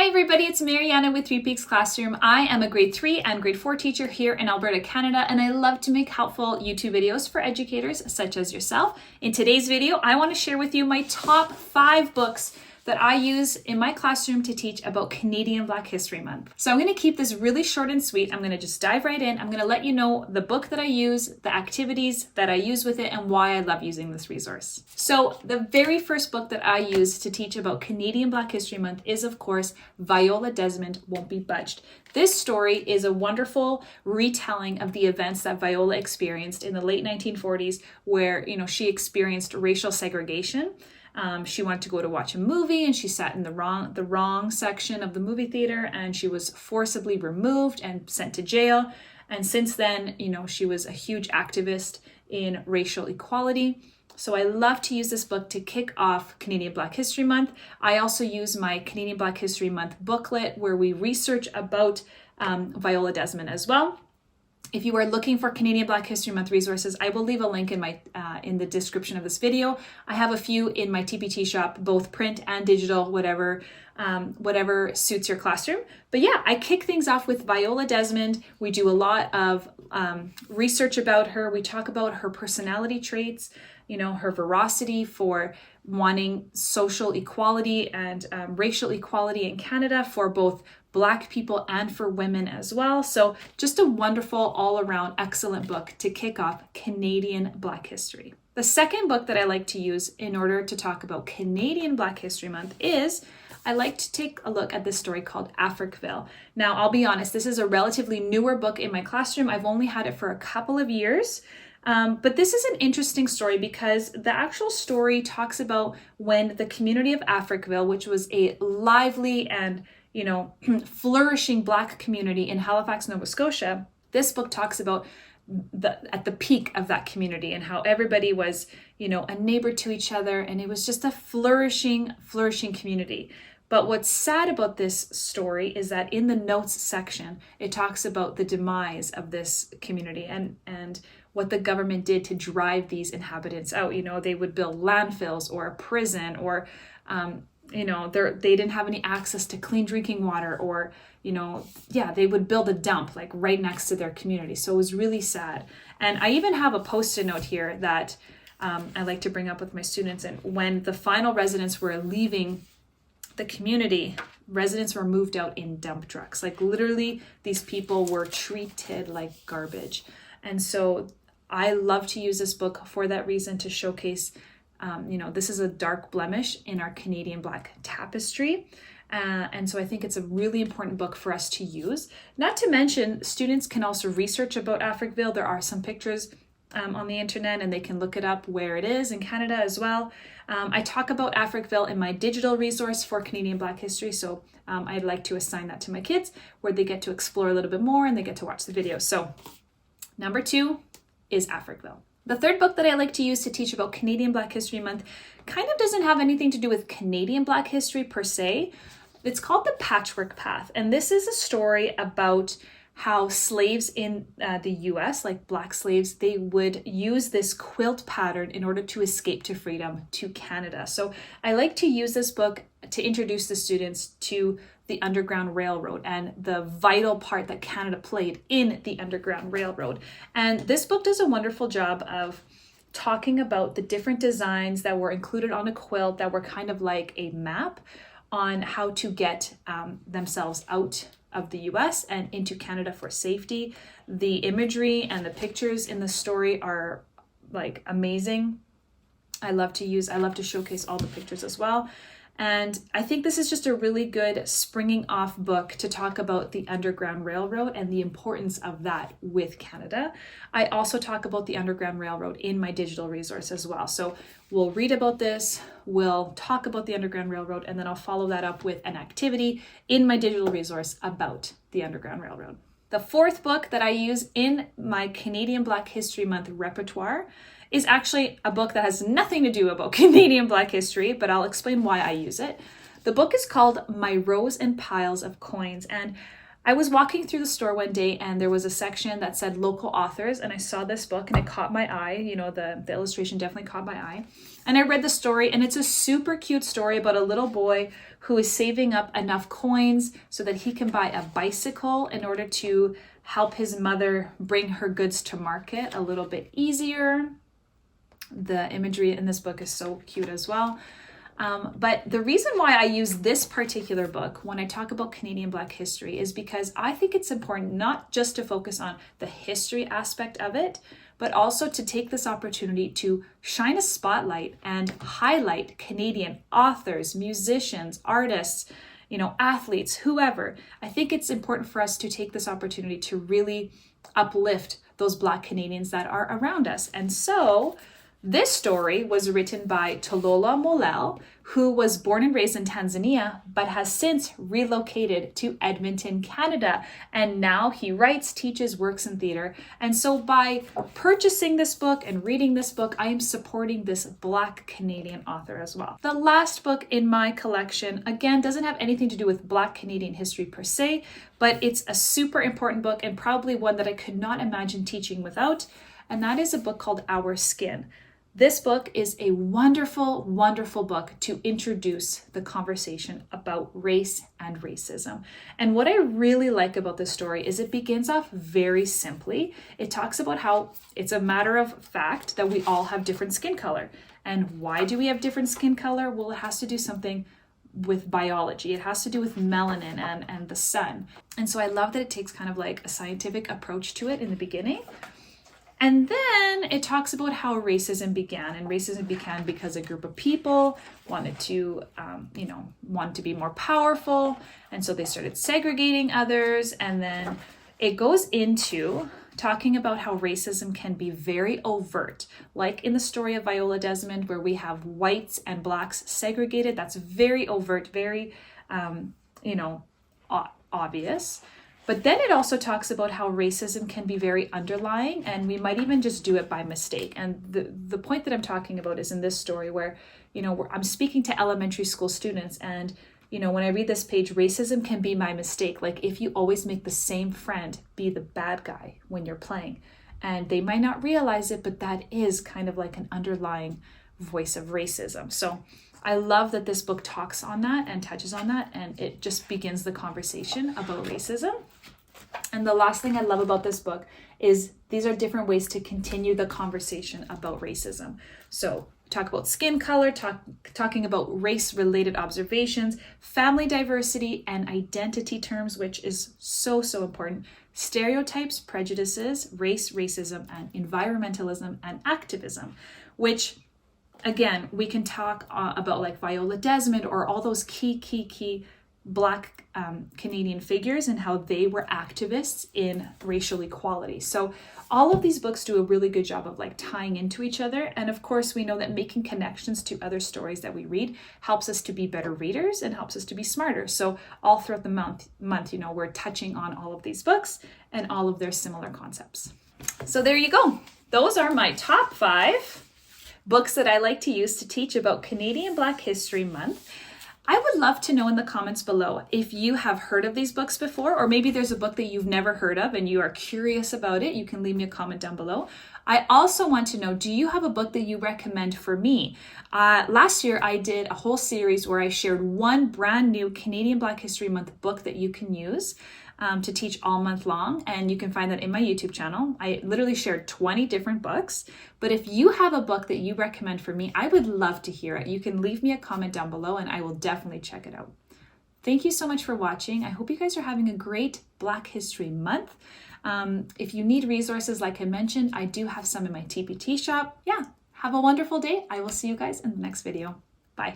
everybody, it's Mariana with 3 Peaks Classroom. I am a grade 3 and grade 4 teacher here in Alberta, Canada, and I love to make helpful YouTube videos for educators such as yourself. In today's video, I want to share with you my top 5 books that I use in my classroom to teach about Canadian Black History Month. So I'm going to keep this really short and sweet. I'm going to just dive right in. I'm going to let you know the book that I use, the activities that I use with it, and why I love using this resource. So the very first book that I use to teach about Canadian Black History Month is, of course, Viola Desmond, Won't Be Budged. This story is a wonderful retelling of the events that Viola experienced in the late 1940s, where, she experienced racial segregation. She wanted to go to watch a movie and she sat in the wrong section of the movie theater, and she was forcibly removed and sent to jail. And since then, she was a huge activist in racial equality. So I love to use this book to kick off Canadian Black History Month. I also use my Canadian Black History Month booklet where we research about Viola Desmond as well. If you are looking for Canadian Black History Month resources, I will leave a link in the description of this video. I have a few in my TPT shop, both print and digital, whatever suits your classroom. But yeah, I kick things off with Viola Desmond. We do a lot of research about her. We talk about her personality traits, her veracity for wanting social equality and racial equality in Canada for both Black people and for women as well. So just a wonderful, all-around, excellent book to kick off Canadian Black History. The second book that I like to use in order to talk about Canadian Black History Month is I like to take a look at this story called Africville. Now, I'll be honest, this is a relatively newer book in my classroom. I've only had it for a couple of years. But this is an interesting story because the actual story talks about when the community of Africville, which was a lively and flourishing Black community in Halifax, Nova Scotia, this book talks about at the peak of that community and how everybody was, a neighbor to each other, and it was just a flourishing community. But what's sad about this story is that in the notes section, it talks about the demise of this community and what the government did to drive these inhabitants out. They would build landfills or a prison, or they didn't have any access to clean drinking water, or they would build a dump like right next to their community. So it was really sad. And I even have a post-it note here that I like to bring up with my students. And when the final residents were leaving the community, residents were moved out in dump trucks. Like literally, these people were treated like garbage. And so I love to use this book for that reason, to showcase this is a dark blemish in our Canadian Black tapestry. And so I think it's a really important book for us to use. Not to mention, students can also research about Africville. There are some pictures on the internet, and they can look it up where it is in Canada as well. I talk about Africville in my digital resource for Canadian Black History. So I'd like to assign that to my kids, where they get to explore a little bit more and they get to watch the videos. So number 2 is Africville. The third book that I like to use to teach about Canadian Black History Month kind of doesn't have anything to do with Canadian Black history per se. It's called The Patchwork Path. And this is a story about how slaves in the US, like Black slaves, they would use this quilt pattern in order to escape to freedom to Canada. So I like to use this book to introduce the students to the Underground Railroad and the vital part that Canada played in the Underground Railroad. And this book does a wonderful job of talking about the different designs that were included on a quilt that were kind of like a map on how to get themselves out of the US and into Canada for safety. The imagery and the pictures in the story are like amazing. I love to showcase all the pictures as well. And I think this is just a really good springing off book to talk about the Underground Railroad and the importance of that with Canada. I also talk about the Underground Railroad in my digital resource as well. So we'll read about this, we'll talk about the Underground Railroad, and then I'll follow that up with an activity in my digital resource about the Underground Railroad. The fourth book that I use in my Canadian Black History Month repertoire is actually a book that has nothing to do about Canadian Black history, but I'll explain why I use it. The book is called My Rows and Piles of Coins, and I was walking through the store one day and there was a section that said local authors, and I saw this book and it caught my eye. You know, the illustration definitely caught my eye. And I read the story, and it's a super cute story about a little boy who is saving up enough coins so that he can buy a bicycle in order to help his mother bring her goods to market a little bit easier. The imagery in this book is so cute as well. But the reason why I use this particular book when I talk about Canadian Black history is because I think it's important not just to focus on the history aspect of it, but also to take this opportunity to shine a spotlight and highlight Canadian authors, musicians, artists, you know, athletes, whoever. I think it's important for us to take this opportunity to really uplift those Black Canadians that are around us. And so this story was written by Tolola Molel, who was born and raised in Tanzania, but has since relocated to Edmonton, Canada. And now he writes, teaches, works in theater. And so by purchasing this book and reading this book, I am supporting this Black Canadian author as well. The last book in my collection, again, doesn't have anything to do with Black Canadian history per se, but it's a super important book and probably one that I could not imagine teaching without. And that is a book called Our Skin. This book is a wonderful, wonderful book to introduce the conversation about race and racism. And what I really like about this story is it begins off very simply. It talks about how it's a matter of fact that we all have different skin color. And why do we have different skin color? Well, it has to do something with biology. It has to do with melanin and the sun. And so I love that it takes kind of like a scientific approach to it in the beginning. And then it talks about how racism began, and racism began because a group of people wanted to, wanted to be more powerful. And so they started segregating others. And then it goes into talking about how racism can be very overt, like in the story of Viola Desmond, where we have whites and blacks segregated. That's very overt, very, obvious. But then it also talks about how racism can be very underlying, and we might even just do it by mistake. And the point that I'm talking about is in this story where, I'm speaking to elementary school students, and, when I read this page, racism can be my mistake. Like if you always make the same friend be the bad guy when you're playing, and they might not realize it, but that is kind of like an underlying voice of racism. So I love that this book talks on that and touches on that, and it just begins the conversation about racism. And the last thing I love about this book is these are different ways to continue the conversation about racism. So talk about skin color, talking about race-related observations, family diversity, and identity terms, which is so, so important. Stereotypes, prejudices, race, racism, and environmentalism and activism, which again, we can talk about like Viola Desmond or all those key Black Canadian figures and how they were activists in racial equality. So all of these books do a really good job of like tying into each other. And of course, we know that making connections to other stories that we read helps us to be better readers and helps us to be smarter. So all throughout the month, we're touching on all of these books and all of their similar concepts. So there you go. Those are my top 5 books that I like to use to teach about Canadian Black History Month. I would love to know in the comments below if you have heard of these books before, or maybe there's a book that you've never heard of and you are curious about it. You can leave me a comment down below. I also want to know, do you have a book that you recommend for me? Last year, I did a whole series where I shared one brand new Canadian Black History Month book that you can use to teach all month long, and you can find that in my YouTube channel. I literally shared 20 different books, but if you have a book that you recommend for me, I would love to hear it. You can leave me a comment down below and I will definitely check it out. Thank you so much for watching. I hope you guys are having a great Black History Month. If you need resources, like I mentioned, I do have some in my TPT shop. Yeah, have a wonderful day. I will see you guys in the next video. Bye.